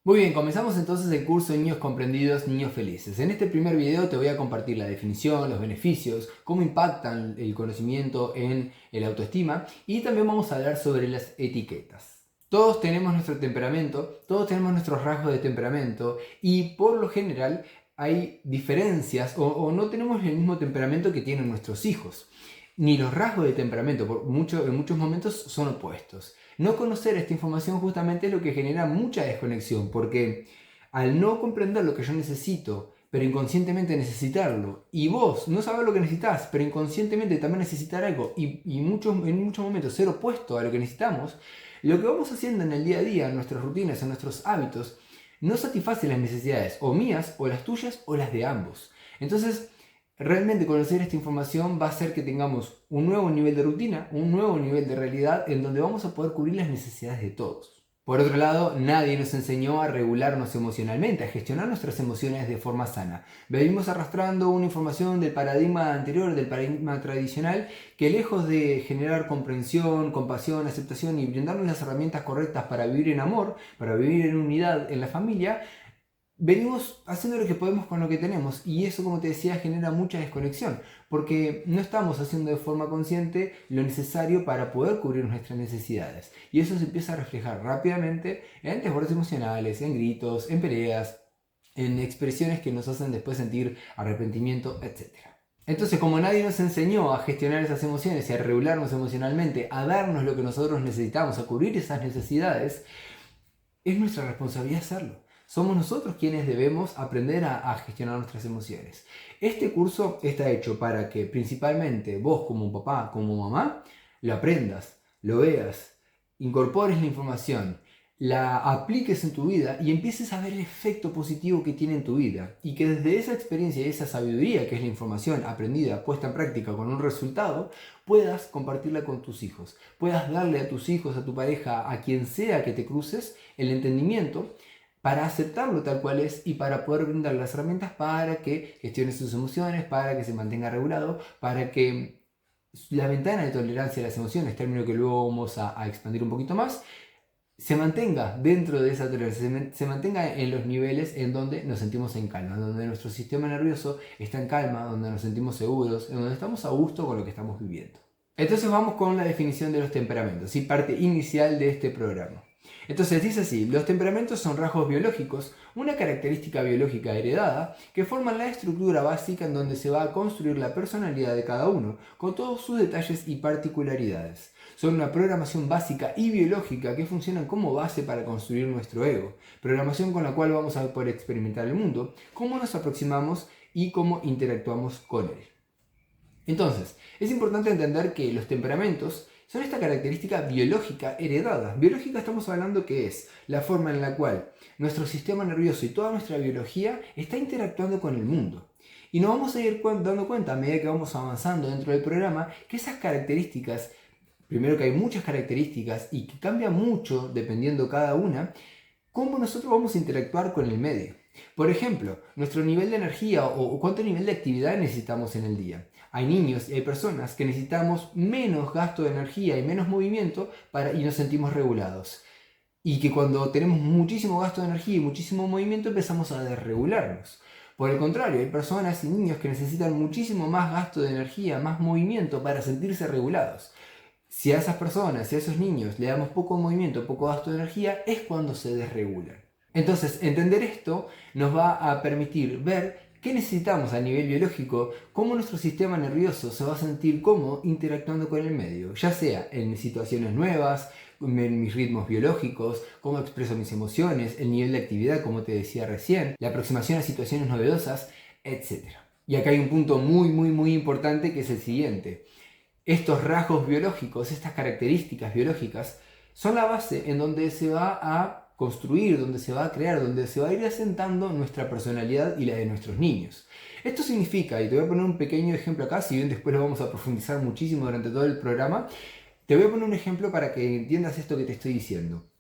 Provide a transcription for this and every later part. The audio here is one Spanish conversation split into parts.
Muy bien, comenzamos entonces el curso Niños Comprendidos, Niños Felices. En este primer video te voy a compartir la definición, los beneficios, cómo impactan el conocimiento en el autoestima y también vamos a hablar sobre las etiquetas. Todos tenemos nuestro temperamento, todos tenemos nuestros rasgos de temperamento y por lo general hay diferencias o no tenemos el mismo temperamento que tienen nuestros hijos. Ni los rasgos de temperamento en muchos momentos son opuestos. No conocer esta información justamente es lo que genera mucha desconexión, porque al no comprender lo que yo necesito, pero inconscientemente necesitarlo, y vos no sabés lo que necesitas, pero inconscientemente también necesitar algo, en muchos momentos ser opuesto a lo que necesitamos, lo que vamos haciendo en el día a día, en nuestras rutinas, en nuestros hábitos, no satisface las necesidades o mías, o las tuyas, o las de ambos. Entonces, realmente conocer esta información va a hacer que tengamos un nuevo nivel de rutina, un nuevo nivel de realidad en donde vamos a poder cubrir las necesidades de todos. Por otro lado, nadie nos enseñó a regularnos emocionalmente, a gestionar nuestras emociones de forma sana. Venimos arrastrando una información del paradigma anterior, del paradigma tradicional, que lejos de generar comprensión, compasión, aceptación y brindarnos las herramientas correctas para vivir en amor, para vivir en unidad en la familia, venimos haciendo lo que podemos con lo que tenemos y eso, como te decía, genera mucha desconexión porque no estamos haciendo de forma consciente lo necesario para poder cubrir nuestras necesidades y eso se empieza a reflejar rápidamente en desbordes emocionales, en gritos, en peleas, en expresiones que nos hacen después sentir arrepentimiento, etc. Entonces, como nadie nos enseñó a gestionar esas emociones y a regularnos emocionalmente, a darnos lo que nosotros necesitamos, a cubrir esas necesidades, es nuestra responsabilidad hacerlo. Somos nosotros quienes debemos aprender a gestionar nuestras emociones. Este curso está hecho para que principalmente vos como papá, como mamá, lo aprendas, lo veas, incorpores la información, la apliques en tu vida y empieces a ver el efecto positivo que tiene en tu vida. Y que desde esa experiencia y esa sabiduría que es la información aprendida, puesta en práctica con un resultado, puedas compartirla con tus hijos. Puedas darle a tus hijos, a tu pareja, a quien sea que te cruces, el entendimiento para aceptarlo tal cual es y para poder brindar las herramientas para que gestione sus emociones, para que se mantenga regulado, para que la ventana de tolerancia a las emociones, término que luego vamos a expandir un poquito más, se mantenga dentro de esa tolerancia, se mantenga en los niveles en donde nos sentimos en calma, donde nuestro sistema nervioso está en calma, donde nos sentimos seguros, en donde estamos a gusto con lo que estamos viviendo. Entonces vamos con la definición de los temperamentos, ¿sí? Parte inicial de este programa. Entonces dice así: los temperamentos son rasgos biológicos, una característica biológica heredada que forman la estructura básica en donde se va a construir la personalidad de cada uno, con todos sus detalles y particularidades. Son una programación básica y biológica que funcionan como base para construir nuestro ego, programación con la cual vamos a poder experimentar el mundo, cómo nos aproximamos y cómo interactuamos con él. Entonces, es importante entender que los temperamentos son esta característica biológica heredada. Biológica estamos hablando que es la forma en la cual nuestro sistema nervioso y toda nuestra biología está interactuando con el mundo. Y nos vamos a ir dando cuenta a medida que vamos avanzando dentro del programa que esas características, primero que hay muchas características y que cambia mucho dependiendo cada una, cómo nosotros vamos a interactuar con el medio. Por ejemplo, nuestro nivel de energía o cuánto nivel de actividad necesitamos en el día. Hay niños y hay personas que necesitamos menos gasto de energía y menos movimiento y nos sentimos regulados. Y que cuando tenemos muchísimo gasto de energía y muchísimo movimiento empezamos a desregularnos. Por el contrario, hay personas y niños que necesitan muchísimo más gasto de energía, más movimiento para sentirse regulados. Si a esas personas, si a esos niños le damos poco movimiento, poco gasto de energía, es cuando se desregulan. Entonces, entender esto nos va a permitir ver qué necesitamos a nivel biológico, cómo nuestro sistema nervioso se va a sentir cómodo interactuando con el medio, ya sea en situaciones nuevas, en mis ritmos biológicos, cómo expreso mis emociones, el nivel de actividad, como te decía recién, la aproximación a situaciones novedosas, etc. Y acá hay un punto muy importante que es el siguiente. Estos rasgos biológicos, estas características biológicas, son la base en donde se va a construir, donde se va a crear, donde se va a ir asentando nuestra personalidad y la de nuestros niños. Esto significa, y te voy a poner un pequeño ejemplo acá, si bien después lo vamos a profundizar muchísimo durante todo el programa, te voy a poner un ejemplo para que entiendas esto que te estoy diciendo.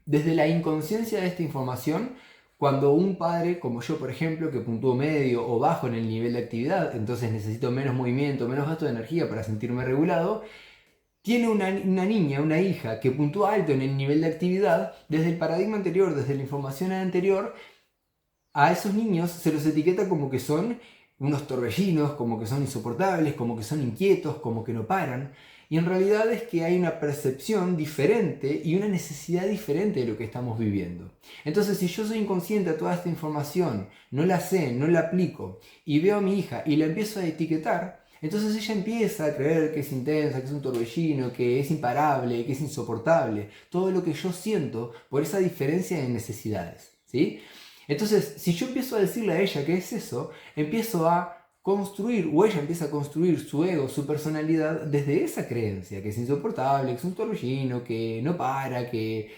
Desde la inconsciencia de esta información, cuando un padre, como yo por ejemplo, que puntúo medio o bajo en el nivel de actividad, entonces necesito menos movimiento, menos gasto de energía para sentirme regulado, tiene una niña, una hija que puntúa alto en el nivel de actividad, desde el paradigma anterior, desde la información anterior, a esos niños se los etiqueta como que son unos torbellinos, como que son insoportables, como que son inquietos, como que no paran. Y en realidad es que hay una percepción diferente y una necesidad diferente de lo que estamos viviendo. Entonces, si yo soy inconsciente de toda esta información, no la sé, no la aplico, y veo a mi hija y la empiezo a etiquetar, entonces ella empieza a creer que es intensa, que es un torbellino, que es imparable, que es insoportable. Todo lo que yo siento por esa diferencia de necesidades, ¿sí? Entonces, si yo empiezo a decirle a ella que es eso, empiezo a construir, o ella empieza a construir su ego, su personalidad desde esa creencia, que es insoportable, que es un torbellino, que no para, que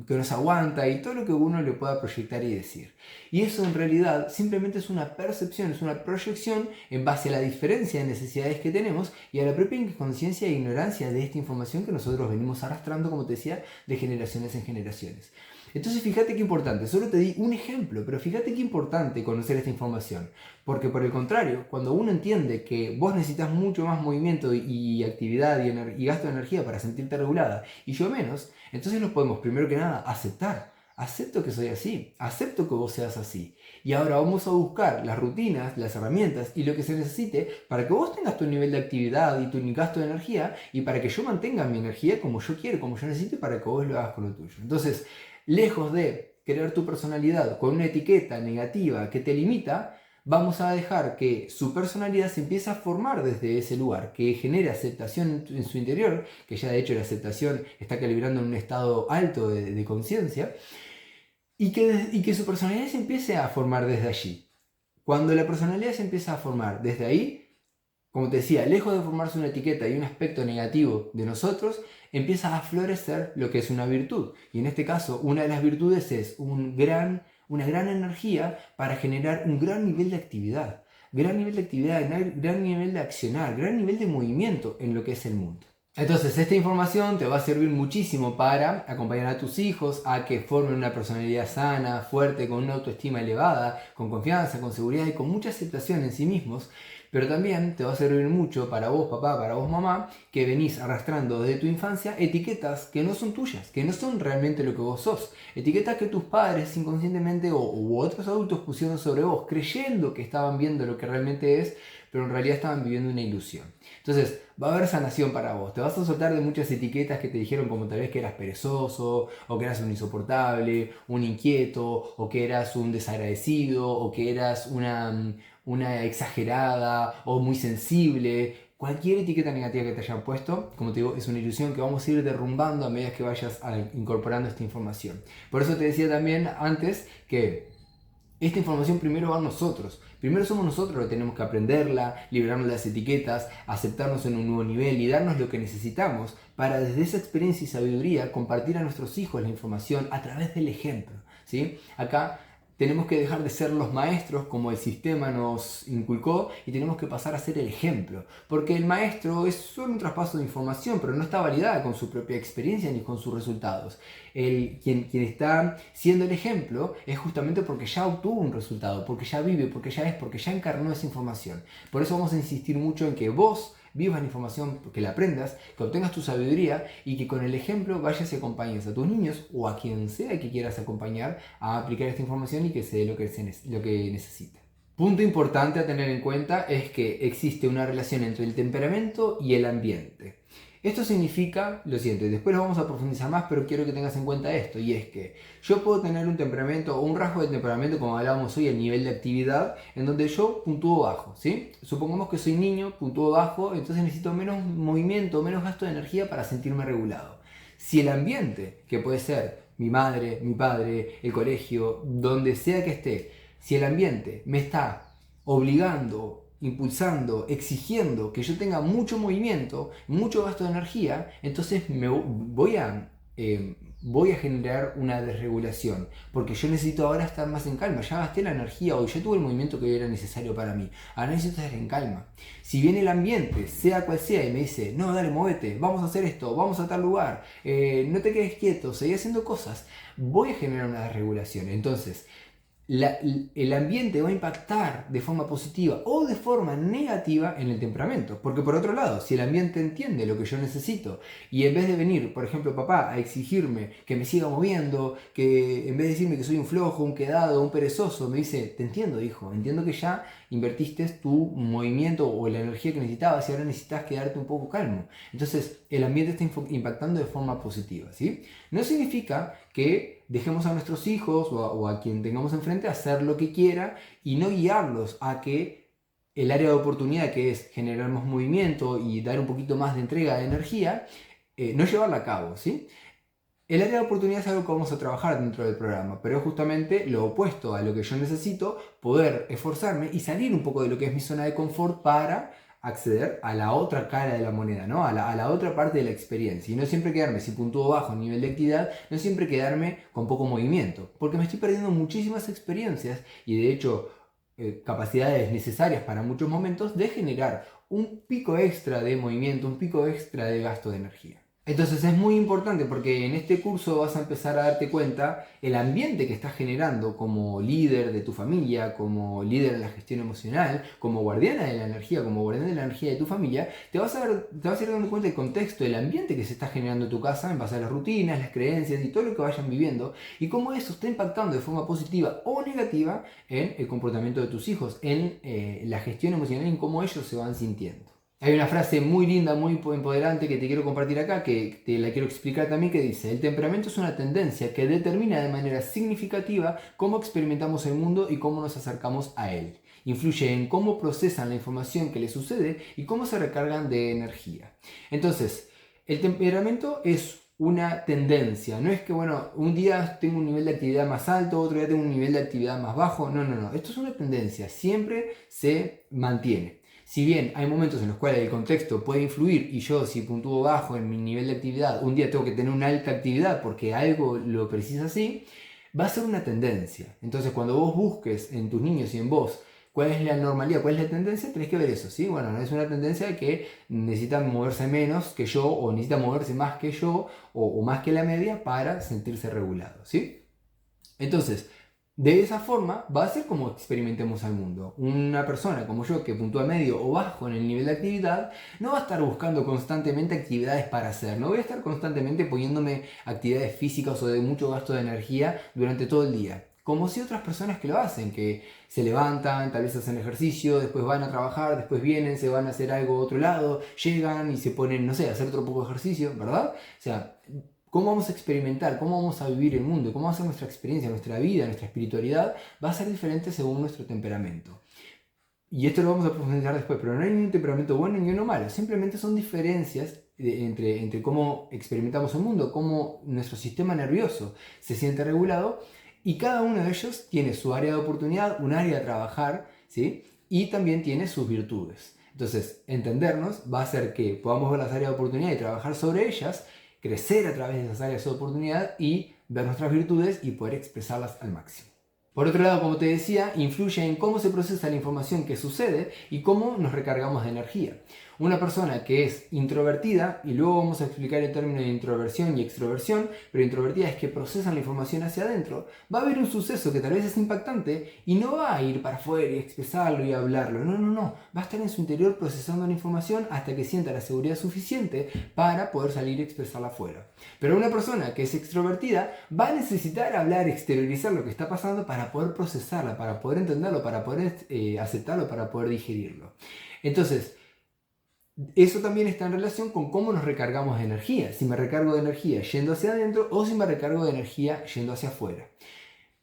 no se aguanta y todo lo que uno le pueda proyectar y decir. Y eso en realidad simplemente es una percepción, es una proyección en base a la diferencia de necesidades que tenemos y a la propia inconsciencia e ignorancia de esta información que nosotros venimos arrastrando, como te decía, de generaciones en generaciones. Entonces fíjate qué importante, solo te di un ejemplo, pero fíjate qué importante conocer esta información, porque por el contrario, cuando uno entiende que vos necesitas mucho más movimiento y actividad y gasto de energía para sentirte regulada y yo menos, entonces nos podemos primero que nada aceptar. Acepto que soy así, acepto que vos seas así. Y ahora vamos a buscar las rutinas, las herramientas y lo que se necesite para que vos tengas tu nivel de actividad y tu gasto de energía y para que yo mantenga mi energía como yo quiero, como yo necesito para que vos lo hagas con lo tuyo. Entonces, lejos de crear tu personalidad con una etiqueta negativa que te limita, vamos a dejar que su personalidad se empiece a formar desde ese lugar, que genere aceptación en su interior, que ya de hecho la aceptación está calibrando en un estado alto de conciencia, y que su personalidad se empiece a formar desde allí. Cuando la personalidad se empieza a formar desde ahí, como te decía, lejos de formarse una etiqueta y un aspecto negativo de nosotros, empieza a florecer lo que es una virtud. Y en este caso, una de las virtudes es una gran energía para generar un gran nivel de actividad. Gran nivel de actividad, gran nivel de accionar, gran nivel de movimiento en lo que es el mundo. Entonces, esta información te va a servir muchísimo para acompañar a tus hijos a que formen una personalidad sana, fuerte, con una autoestima elevada, con confianza, con seguridad y con mucha aceptación en sí mismos. Pero también te va a servir mucho para vos, papá, para vos, mamá, que venís arrastrando desde tu infancia etiquetas que no son tuyas, que no son realmente lo que vos sos. Etiquetas que tus padres inconscientemente u otros adultos pusieron sobre vos, creyendo que estaban viendo lo que realmente es, pero en realidad estaban viviendo una ilusión. Entonces, va a haber sanación para vos. Te vas a soltar de muchas etiquetas que te dijeron como tal vez que eras perezoso, o que eras un insoportable, un inquieto, o que eras un desagradecido, o que eras una exagerada o muy sensible. Cualquier etiqueta negativa que te hayan puesto, como te digo, es una ilusión que vamos a ir derrumbando a medida que vayas incorporando esta información. Por eso te decía también antes que esta información primero va a nosotros. Primero somos nosotros los que tenemos que aprenderla, liberarnos de las etiquetas, aceptarnos en un nuevo nivel y darnos lo que necesitamos para desde esa experiencia y sabiduría compartir a nuestros hijos la información a través del ejemplo, ¿sí? Acá tenemos que dejar de ser los maestros como el sistema nos inculcó y tenemos que pasar a ser el ejemplo. Porque el maestro es solo un traspaso de información, pero no está validada con su propia experiencia ni con sus resultados. Quien está siendo el ejemplo es justamente porque ya obtuvo un resultado, porque ya vive, porque ya encarnó esa información. Por eso vamos a insistir mucho en que vos vivas la información, que la aprendas, que obtengas tu sabiduría y que con el ejemplo vayas y acompañes a tus niños o a quien sea que quieras acompañar a aplicar esta información y que se dé lo que necesita. Punto importante a tener en cuenta es que existe una relación entre el temperamento y el ambiente. Esto significa lo siguiente, después lo vamos a profundizar más, pero quiero que tengas en cuenta esto, y es que yo puedo tener un temperamento o un rasgo de temperamento, como hablábamos hoy, el nivel de actividad, en donde yo puntúo bajo, ¿sí? Supongamos que soy niño, puntúo bajo, entonces necesito menos movimiento, menos gasto de energía para sentirme regulado. Si el ambiente, que puede ser mi madre, mi padre, el colegio, donde sea que esté, si el ambiente me está obligando, impulsando, exigiendo que yo tenga mucho movimiento, mucho gasto de energía, entonces voy a generar una desregulación, porque yo necesito ahora estar más en calma, ya gasté la energía o ya tuve el movimiento que era necesario para mí, ahora necesito estar en calma. Si viene el ambiente, sea cual sea, y me dice, no, dale, movete, vamos a hacer esto, vamos a tal lugar, no te quedes quieto, seguí haciendo cosas, voy a generar una desregulación. Entonces, el ambiente va a impactar de forma positiva o de forma negativa en el temperamento. Porque por otro lado, si el ambiente entiende lo que yo necesito y en vez de venir, por ejemplo, papá, a exigirme que me siga moviendo, que en vez de decirme que soy un flojo, un quedado, un perezoso, me dice, te entiendo, hijo, entiendo que ya invertiste tu movimiento o la energía que necesitabas y ahora necesitas quedarte un poco calmo. Entonces, el ambiente está impactando de forma positiva, ¿sí? No significa que dejemos a nuestros hijos o a quien tengamos enfrente hacer lo que quiera y no guiarlos a que el área de oportunidad, que es generar más movimiento y dar un poquito más de entrega de energía, no llevarla a cabo, ¿sí? El área de oportunidad es algo que vamos a trabajar dentro del programa, pero es justamente lo opuesto a lo que yo necesito, poder esforzarme y salir un poco de lo que es mi zona de confort para acceder a la otra cara de la moneda, ¿no? A la otra parte de la experiencia. Y no siempre quedarme, si puntúo bajo en nivel de actividad, no siempre quedarme con poco movimiento, porque me estoy perdiendo muchísimas experiencias y de hecho capacidades necesarias para muchos momentos de generar un pico extra de movimiento, un pico extra de gasto de energía. Entonces es muy importante porque en este curso vas a empezar a darte cuenta el ambiente que estás generando como líder de tu familia, como líder de la gestión emocional, como guardiana de la energía, como guardián de la energía de tu familia. Te vas a ir dando cuenta del contexto, del ambiente que se está generando en tu casa en base a las rutinas, las creencias y todo lo que vayan viviendo y cómo eso está impactando de forma positiva o negativa en el comportamiento de tus hijos, en la gestión emocional y en cómo ellos se van sintiendo. Hay una frase muy linda, muy empoderante que te quiero compartir acá, que te la quiero explicar también, que dice: el temperamento es una tendencia que determina de manera significativa cómo experimentamos el mundo y cómo nos acercamos a él. Influye en cómo procesan la información que les sucede y cómo se recargan de energía. Entonces, el temperamento es una tendencia, no es que, bueno, un día tengo un nivel de actividad más alto, otro día tengo un nivel de actividad más bajo, no, esto es una tendencia, siempre se mantiene. Si bien hay momentos en los cuales el contexto puede influir y yo, si puntúo bajo en mi nivel de actividad, un día tengo que tener una alta actividad porque algo lo precisa así, va a ser una tendencia. Entonces, cuando vos busques en tus niños y en vos cuál es la normalidad, cuál es la tendencia, tenés que ver eso, ¿sí? Bueno, no es una tendencia que necesitan moverse menos que yo o necesitan moverse más que yo o más que la media para sentirse regulados, ¿sí? Entonces, de esa forma va a ser como experimentemos al mundo. Una persona como yo que puntúa medio o bajo en el nivel de actividad no va a estar buscando constantemente actividades para hacer. No voy a estar constantemente poniéndome actividades físicas o de mucho gasto de energía durante todo el día. Como si otras personas que lo hacen, que se levantan, tal vez hacen ejercicio, después van a trabajar, después vienen, se van a hacer algo a otro lado, llegan y se ponen, no sé, a hacer otro poco de ejercicio, ¿verdad? O sea, cómo vamos a experimentar, cómo vamos a vivir el mundo, cómo va a ser nuestra experiencia, nuestra vida, nuestra espiritualidad, va a ser diferente según nuestro temperamento. Y esto lo vamos a profundizar después, pero no hay ni un temperamento bueno ni uno malo, simplemente son diferencias entre cómo experimentamos el mundo, cómo nuestro sistema nervioso se siente regulado, y cada uno de ellos tiene su área de oportunidad, un área a trabajar, ¿sí? Y también tiene sus virtudes. Entonces, entendernos va a hacer que podamos ver las áreas de oportunidad y trabajar sobre ellas, crecer a través de esas áreas de oportunidad y ver nuestras virtudes y poder expresarlas al máximo. Por otro lado, como te decía, influye en cómo se procesa la información que sucede y cómo nos recargamos de energía. Una persona que es introvertida, y luego vamos a explicar el término de introversión y extroversión, pero introvertida es que procesan la información hacia adentro, va a haber un suceso que tal vez es impactante y no va a ir para afuera y expresarlo y hablarlo, no, va a estar en su interior procesando la información hasta que sienta la seguridad suficiente para poder salir y expresarla afuera. Pero una persona que es extrovertida va a necesitar hablar, exteriorizar lo que está pasando para poder procesarla, para poder entenderlo, para poder aceptarlo, para poder digerirlo. Entonces, eso también está en relación con cómo nos recargamos de energía. Si me recargo de energía yendo hacia adentro o si me recargo de energía yendo hacia afuera.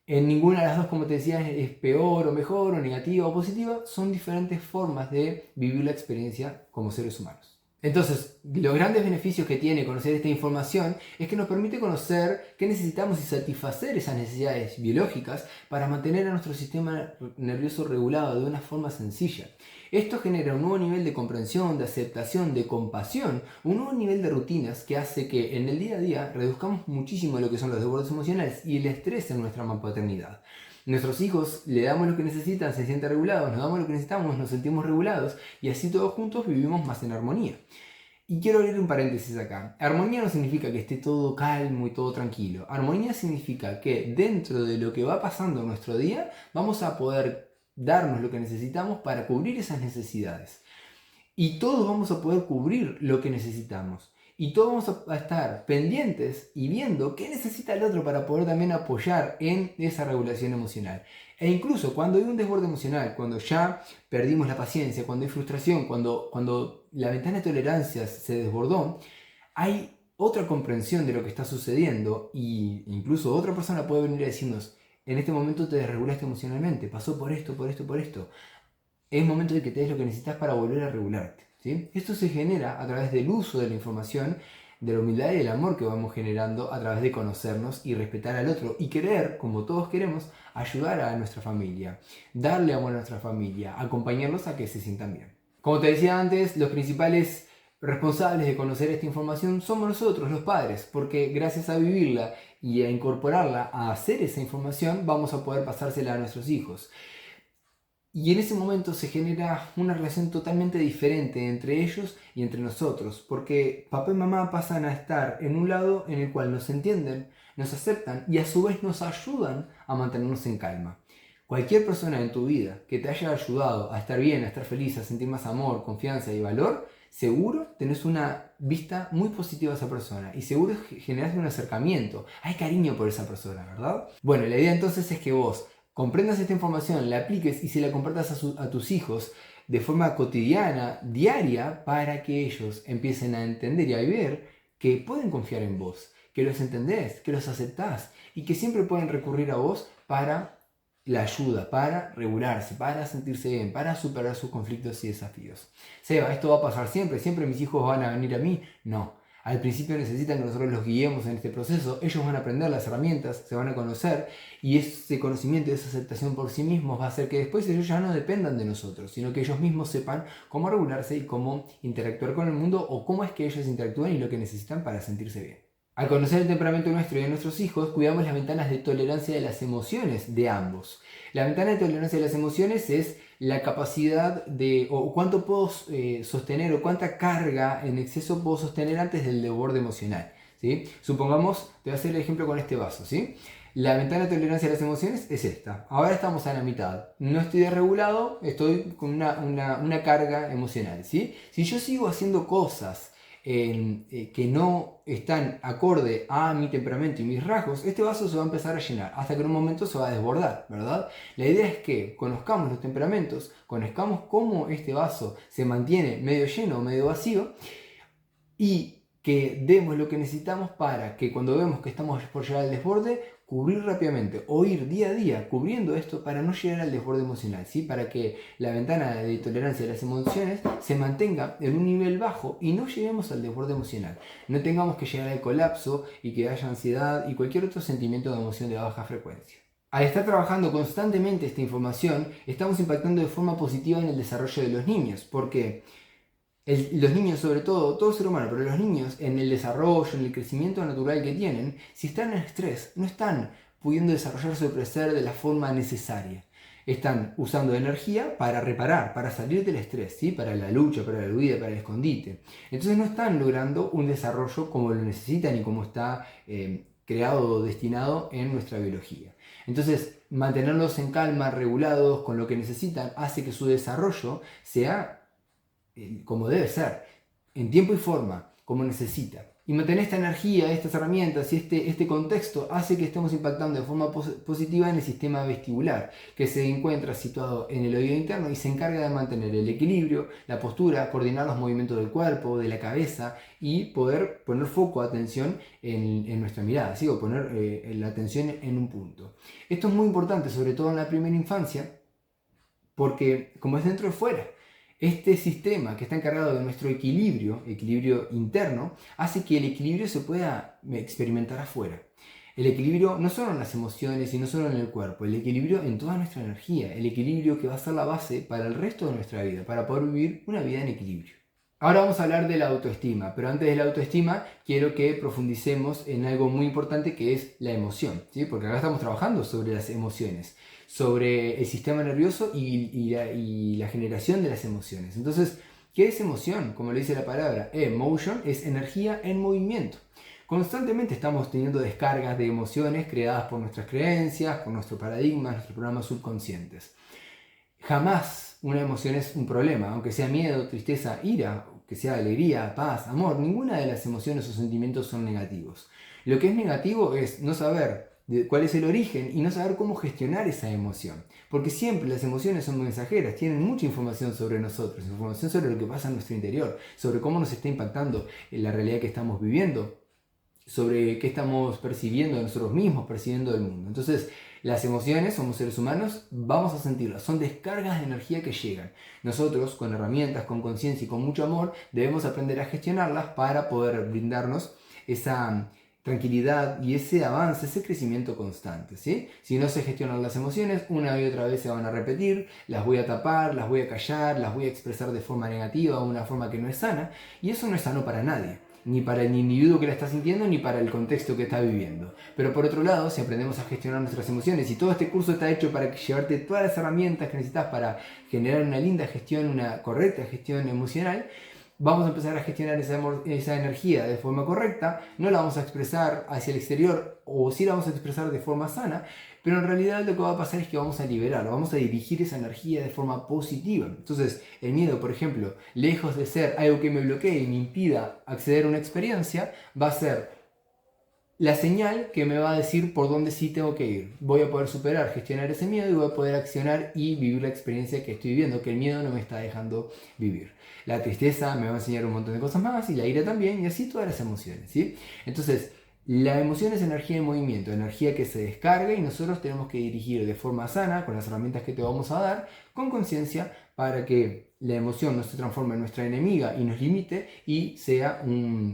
En ninguna de las dos, como te decía, es peor o mejor o negativa o positiva. Son diferentes formas de vivir la experiencia como seres humanos. Entonces, los grandes beneficios que tiene conocer esta información es que nos permite conocer qué necesitamos y satisfacer esas necesidades biológicas para mantener a nuestro sistema nervioso regulado de una forma sencilla. Esto genera un nuevo nivel de comprensión, de aceptación, de compasión, un nuevo nivel de rutinas que hace que en el día a día reduzcamos muchísimo lo que son los desbordes emocionales y el estrés en nuestra paternidad. Nuestros hijos le damos lo que necesitan, se sienten regulados, nos damos lo que necesitamos, nos sentimos regulados y así todos juntos vivimos más en armonía. Y quiero abrir un paréntesis acá. Armonía no significa que esté todo calmo y todo tranquilo. Armonía significa que dentro de lo que va pasando en nuestro día, vamos a poder darnos lo que necesitamos para cubrir esas necesidades. Y todos vamos a poder cubrir lo que necesitamos. Y todos vamos a estar pendientes y viendo qué necesita el otro para poder también apoyar en esa regulación emocional. E incluso cuando hay un desborde emocional, cuando ya perdimos la paciencia, cuando hay frustración, cuando la ventana de tolerancia se desbordó, hay otra comprensión de lo que está sucediendo y incluso otra persona puede venir a decirnos, en este momento te desregulaste emocionalmente, pasó por esto, por esto, por esto. Es momento de que te des lo que necesitas para volver a regularte, ¿sí? Esto se genera a través del uso de la información, de la humildad y del amor que vamos generando a través de conocernos y respetar al otro y querer, como todos queremos, ayudar a nuestra familia, darle amor a nuestra familia, acompañarlos a que se sientan bien. Como te decía antes, los principales responsables de conocer esta información somos nosotros, los padres, porque gracias a vivirla y a incorporarla, a hacer esa información, vamos a poder pasársela a nuestros hijos. Y en ese momento se genera una relación totalmente diferente entre ellos y entre nosotros, porque papá y mamá pasan a estar en un lado en el cual nos entienden, nos aceptan y a su vez nos ayudan a mantenernos en calma. Cualquier persona en tu vida que te haya ayudado a estar bien, a estar feliz, a sentir más amor, confianza y valor, seguro tenés una vista muy positiva a esa persona y seguro generas un acercamiento. Hay cariño por esa persona, ¿verdad? Bueno, la idea entonces es que vos comprendas esta información, la apliques y se la compartas a tus hijos de forma cotidiana, diaria, para que ellos empiecen a entender y a ver que pueden confiar en vos, que los entendés, que los aceptás y que siempre pueden recurrir a vos para la ayuda, para regularse, para sentirse bien, para superar sus conflictos y desafíos. Seba, ¿esto va a pasar siempre? ¿Siempre mis hijos van a venir a mí? No. Al principio necesitan que nosotros los guiemos en este proceso, ellos van a aprender las herramientas, se van a conocer y ese conocimiento y esa aceptación por sí mismos va a hacer que después ellos ya no dependan de nosotros, sino que ellos mismos sepan cómo regularse y cómo interactuar con el mundo o cómo es que ellos interactúan y lo que necesitan para sentirse bien. Al conocer el temperamento nuestro y de nuestros hijos, cuidamos las ventanas de tolerancia de las emociones de ambos. La ventana de tolerancia de las emociones es la capacidad de, o cuánto puedo sostener, o cuánta carga en exceso puedo sostener antes del desborde emocional, ¿sí? Supongamos, te voy a hacer el ejemplo con este vaso, ¿sí? La ventana de tolerancia de las emociones es esta. Ahora estamos a la mitad. No estoy desregulado, estoy con una carga emocional, ¿sí? Si yo sigo haciendo cosas que no están acorde a mi temperamento y mis rasgos, este vaso se va a empezar a llenar hasta que en un momento se va a desbordar, ¿verdad? La idea es que conozcamos los temperamentos, conozcamos cómo este vaso se mantiene medio lleno o medio vacío y que demos lo que necesitamos para que cuando vemos que estamos por llegar al desborde, cubrir rápidamente o ir día a día cubriendo esto para no llegar al desborde emocional, ¿sí? Para que la ventana de tolerancia de las emociones se mantenga en un nivel bajo y no lleguemos al desborde emocional. No tengamos que llegar al colapso y que haya ansiedad y cualquier otro sentimiento de emoción de baja frecuencia. Al estar trabajando constantemente esta información, estamos impactando de forma positiva en el desarrollo de los niños, porque los niños, sobre todo ser humano, pero los niños en el desarrollo, en el crecimiento natural que tienen, si están en estrés, no están pudiendo desarrollarse o crecer de la forma necesaria. Están usando energía para reparar, para salir del estrés, ¿sí? Para la lucha, para la huida, para el escondite. Entonces no están logrando un desarrollo como lo necesitan y como está creado o destinado en nuestra biología. Entonces, mantenerlos en calma, regulados, con lo que necesitan, hace que su desarrollo sea como debe ser, en tiempo y forma, como necesita. Y mantener esta energía, estas herramientas y este contexto hace que estemos impactando de forma positiva en el sistema vestibular, que se encuentra situado en el oído interno y se encarga de mantener el equilibrio, la postura, coordinar los movimientos del cuerpo, de la cabeza y poder poner foco, atención en nuestra mirada, ¿sí? O poner la atención en un punto. Esto es muy importante, sobre todo en la primera infancia, porque como es dentro y fuera, este sistema que está encargado de nuestro equilibrio interno, hace que el equilibrio se pueda experimentar afuera. El equilibrio no solo en las emociones y no solo en el cuerpo, el equilibrio en toda nuestra energía, el equilibrio que va a ser la base para el resto de nuestra vida, para poder vivir una vida en equilibrio. Ahora vamos a hablar de la autoestima, pero antes de la autoestima quiero que profundicemos en algo muy importante que es la emoción, ¿sí? Porque acá estamos trabajando sobre las emociones, sobre el sistema nervioso y la generación de las emociones. Entonces, ¿Qué es emoción? Como le dice la palabra, emotion es energía en movimiento. Constantemente estamos teniendo descargas de emociones creadas por nuestras creencias, por nuestro paradigma, nuestros programas subconscientes. Jamás una emoción es un problema, aunque sea miedo, tristeza, ira, que sea alegría, paz, amor, ninguna de las emociones o sentimientos son negativos. Lo que es negativo es no saber cuál es el origen y no saber cómo gestionar esa emoción. Porque siempre las emociones son mensajeras, tienen mucha información sobre nosotros, información sobre lo que pasa en nuestro interior, sobre cómo nos está impactando en la realidad que estamos viviendo, sobre qué estamos percibiendo de nosotros mismos, percibiendo del mundo. Entonces, las emociones, somos seres humanos, vamos a sentirlas, son descargas de energía que llegan. Nosotros, con herramientas, con conciencia y con mucho amor, debemos aprender a gestionarlas para poder brindarnos esa tranquilidad y ese avance, ese crecimiento constante, ¿sí? Si no se gestionan las emociones, una y otra vez se van a repetir, las voy a tapar, las voy a callar, las voy a expresar de forma negativa o una forma que no es sana, y eso no es sano para nadie, ni para el individuo que la está sintiendo, ni para el contexto que está viviendo. Pero por otro lado, si aprendemos a gestionar nuestras emociones, y todo este curso está hecho para llevarte todas las herramientas que necesitas para generar una linda gestión, una correcta gestión emocional, vamos a empezar a gestionar esa energía de forma correcta, no la vamos a expresar hacia el exterior, o sí la vamos a expresar de forma sana, pero en realidad lo que va a pasar es que vamos a liberarlo, vamos a dirigir esa energía de forma positiva. Entonces, el miedo, por ejemplo, lejos de ser algo que me bloquee y me impida acceder a una experiencia, va a ser la señal que me va a decir por dónde sí tengo que ir. Voy a poder superar, gestionar ese miedo y voy a poder accionar y vivir la experiencia que estoy viviendo, que el miedo no me está dejando vivir. La tristeza me va a enseñar un montón de cosas más y la ira también, y así todas las emociones, ¿sí? Entonces, la emoción es energía en movimiento, energía que se descarga y nosotros tenemos que dirigir de forma sana, con las herramientas que te vamos a dar, con conciencia, para que la emoción no se transforme en nuestra enemiga y nos limite y sea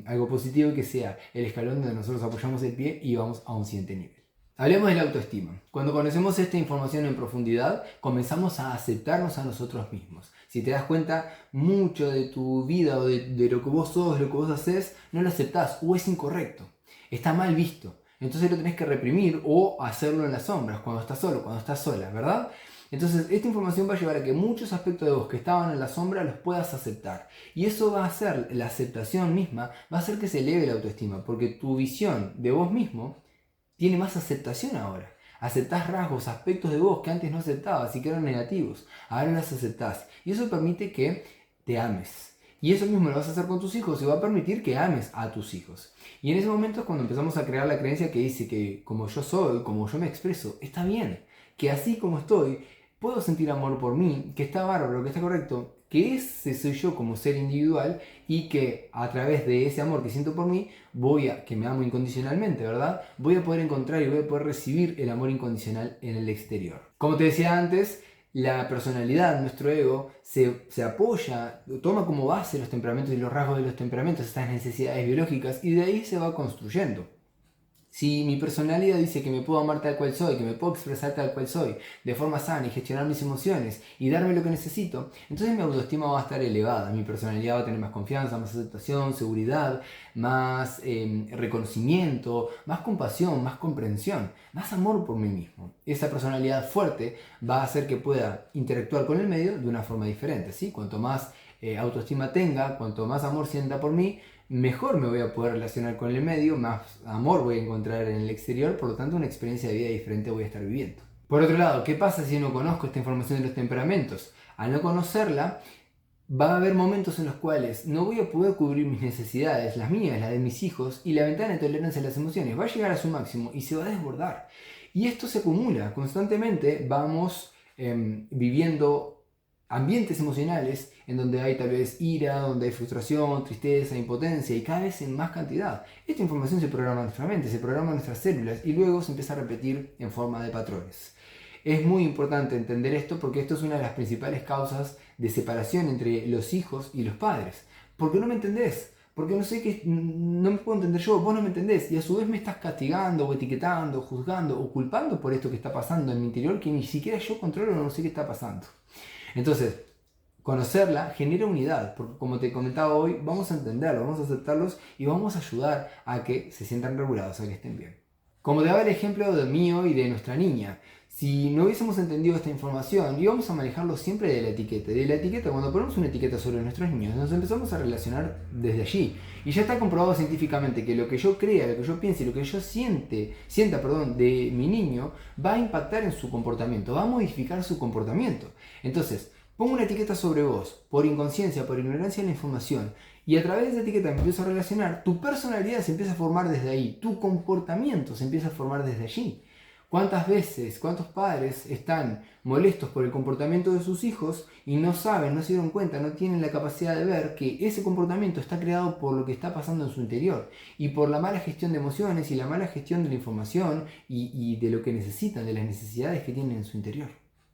algo positivo, que sea el escalón donde nosotros apoyamos el pie y vamos a un siguiente nivel. Hablemos de la autoestima. Cuando conocemos esta información en profundidad, comenzamos a aceptarnos a nosotros mismos. Si te das cuenta, mucho de tu vida o de lo que vos sos, lo que vos haces, no lo aceptás o es incorrecto. Está mal visto. Entonces lo tenés que reprimir o hacerlo en las sombras, cuando estás solo, cuando estás sola, ¿verdad? Entonces esta información va a llevar a que muchos aspectos de vos que estaban en la sombra los puedas aceptar. Y eso va a hacer, la aceptación misma, va a hacer que se eleve la autoestima, porque tu visión de vos mismo tiene más aceptación ahora. Aceptás rasgos, aspectos de vos que antes no aceptabas y que eran negativos. Ahora los aceptás. Y eso permite que te ames. Y eso mismo lo vas a hacer con tus hijos y va a permitir que ames a tus hijos. Y en ese momento es cuando empezamos a crear la creencia que dice que como yo soy, como yo me expreso, está bien. Que así como estoy, puedo sentir amor por mí, que está bárbaro, que está correcto, que ese soy yo como ser individual y que a través de ese amor que siento por mí, que me amo incondicionalmente, ¿verdad? Voy a poder encontrar y voy a poder recibir el amor incondicional en el exterior. Como te decía antes, la personalidad, nuestro ego, se apoya, toma como base los temperamentos y los rasgos de los temperamentos, estas necesidades biológicas, y de ahí se va construyendo. Si mi personalidad dice que me puedo amar tal cual soy, que me puedo expresar tal cual soy, de forma sana y gestionar mis emociones y darme lo que necesito, entonces mi autoestima va a estar elevada, mi personalidad va a tener más confianza, más aceptación, seguridad, más reconocimiento, más compasión, más comprensión, más amor por mí mismo. Esa personalidad fuerte va a hacer que pueda interactuar con el medio de una forma diferente, ¿sí? Cuanto más autoestima tenga, cuanto más amor sienta por mí, mejor me voy a poder relacionar con el medio, más amor voy a encontrar en el exterior, por lo tanto una experiencia de vida diferente voy a estar viviendo. Por otro lado, ¿qué pasa si no conozco esta información de los temperamentos? Al no conocerla, va a haber momentos en los cuales no voy a poder cubrir mis necesidades, las mías, las de mis hijos, y la ventana de tolerancia a las emociones va a llegar a su máximo y se va a desbordar. Y esto se acumula constantemente, vamos viviendo ambientes emocionales en donde hay tal vez ira, donde hay frustración, tristeza, impotencia, y cada vez en más cantidad. Esta información se programa en nuestra mente, se programa en nuestras células y luego se empieza a repetir en forma de patrones. Es muy importante entender esto porque esto es una de las principales causas de separación entre los hijos y los padres. Porque no me entendés, porque no me puedo entender yo, vos no me entendés, y a su vez me estás castigando o etiquetando, juzgando o culpando por esto que está pasando en mi interior, que ni siquiera yo controlo, no sé qué está pasando. Entonces, conocerla genera unidad, porque como te comentaba hoy, vamos a entenderlo, vamos a aceptarlos y vamos a ayudar a que se sientan regulados, a que estén bien. Como te daba el ejemplo de mío y de nuestra niña, Si no hubiésemos entendido esta información, íbamos a manejarlo siempre de la etiqueta. De la etiqueta, cuando ponemos una etiqueta sobre nuestros niños, nos empezamos a relacionar desde allí. Y ya está comprobado científicamente que lo que yo crea, lo que yo piense, lo que yo sienta de mi niño, va a impactar en su comportamiento, va a modificar su comportamiento. Entonces, pongo una etiqueta sobre vos, por inconsciencia, por ignorancia de la información, y a través de esa etiqueta me empiezo a relacionar, tu personalidad se empieza a formar desde ahí, tu comportamiento se empieza a formar desde allí. ¿Cuántas veces, cuántos padres están molestos por el comportamiento de sus hijos y no saben, no se dieron cuenta, no tienen la capacidad de ver que ese comportamiento está creado por lo que está pasando en su interior y por la mala gestión de emociones y la mala gestión de la información y de lo que necesitan, de las necesidades que tienen en su interior?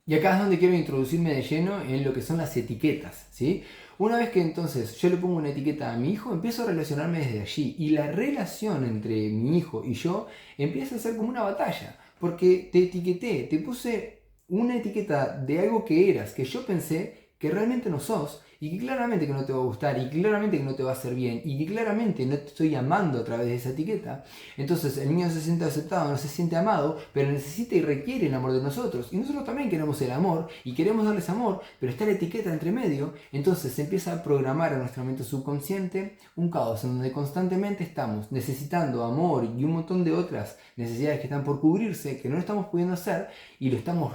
Y acá es donde quiero introducirme de lleno en lo que son las etiquetas, ¿sí? Una vez que entonces yo le pongo una etiqueta a mi hijo, empiezo a relacionarme desde allí y la relación entre mi hijo y yo empieza a ser como una batalla. Porque te etiqueté, te puse una etiqueta de algo que eras, que yo pensé que realmente no sos, y que claramente que no te va a gustar, y claramente que no te va a hacer bien, y que claramente no te estoy amando a través de esa etiqueta. Entonces el niño se siente aceptado, no se siente amado, pero necesita y requiere el amor de nosotros. Y nosotros también queremos el amor, y queremos darles amor, pero está la etiqueta entre medio. Entonces se empieza a programar a nuestra mente subconsciente un caos en donde constantemente estamos necesitando amor y un montón de otras necesidades que están por cubrirse, que no estamos pudiendo hacer, y lo estamos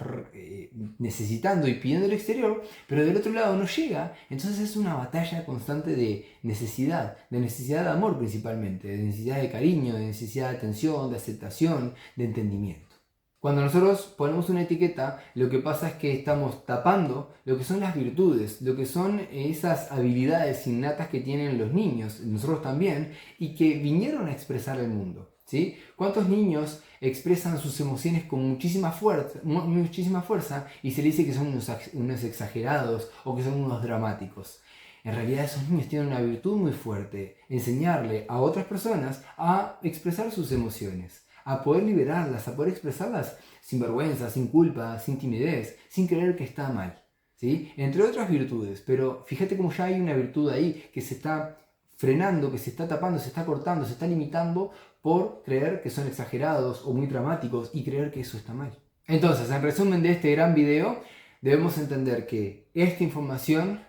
necesitando y pidiendo al exterior, pero del otro lado no llega. Entonces es una batalla constante de necesidad de amor principalmente, de necesidad de cariño, de necesidad de atención, de aceptación, de entendimiento. Cuando nosotros ponemos una etiqueta, lo que pasa es que estamos tapando lo que son las virtudes, lo que son esas habilidades innatas que tienen los niños, nosotros también, y que vinieron a expresar al mundo. ¿Sí? ¿Cuántos niños expresan sus emociones con muchísima fuerza y se les dice que son unos exagerados o que son unos dramáticos? En realidad esos niños tienen una virtud muy fuerte, enseñarle a otras personas a expresar sus emociones, a poder liberarlas, a poder expresarlas sin vergüenza, sin culpa, sin timidez, sin creer que está mal, ¿sí? Entre otras virtudes, pero fíjate cómo ya hay una virtud ahí que se está frenando, que se está tapando, se está cortando, se está limitando por creer que son exagerados o muy dramáticos y creer que eso está mal. Entonces, en resumen de este gran video, debemos entender que esta información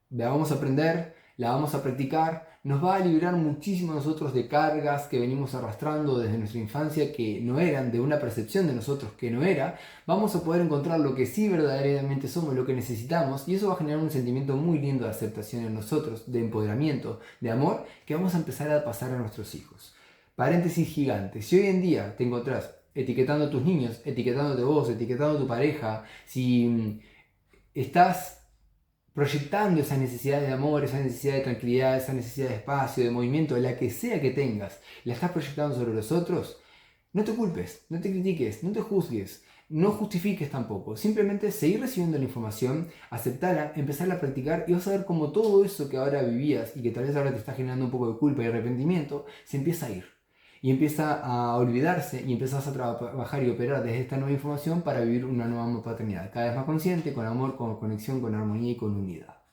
la vamos a aprender, la vamos a practicar, nos va a liberar muchísimo a nosotros de cargas que venimos arrastrando desde nuestra infancia que no eran, de una percepción de nosotros que no era. Vamos a poder encontrar lo que sí verdaderamente somos, lo que necesitamos, y eso va a generar un sentimiento muy lindo de aceptación en nosotros, de empoderamiento, de amor, que vamos a empezar a pasar a nuestros hijos. Paréntesis gigante, si hoy en día te encontrás etiquetando a tus niños, etiquetándote vos, etiquetando a tu pareja, si estás proyectando esa necesidad de amor, esa necesidad de tranquilidad, esa necesidad de espacio, de movimiento, la que sea que tengas, la estás proyectando sobre los otros, no te culpes, no te critiques, no te juzgues, no justifiques tampoco. Simplemente seguir recibiendo la información, aceptarla, empezarla a practicar y vas a ver cómo todo eso que ahora vivías y que tal vez ahora te está generando un poco de culpa y arrepentimiento, se empieza a ir. Y empieza a olvidarse y empiezas a trabajar y operar desde esta nueva información para vivir una nueva paternidad, cada vez más consciente, con amor, con conexión, con armonía y con unidad.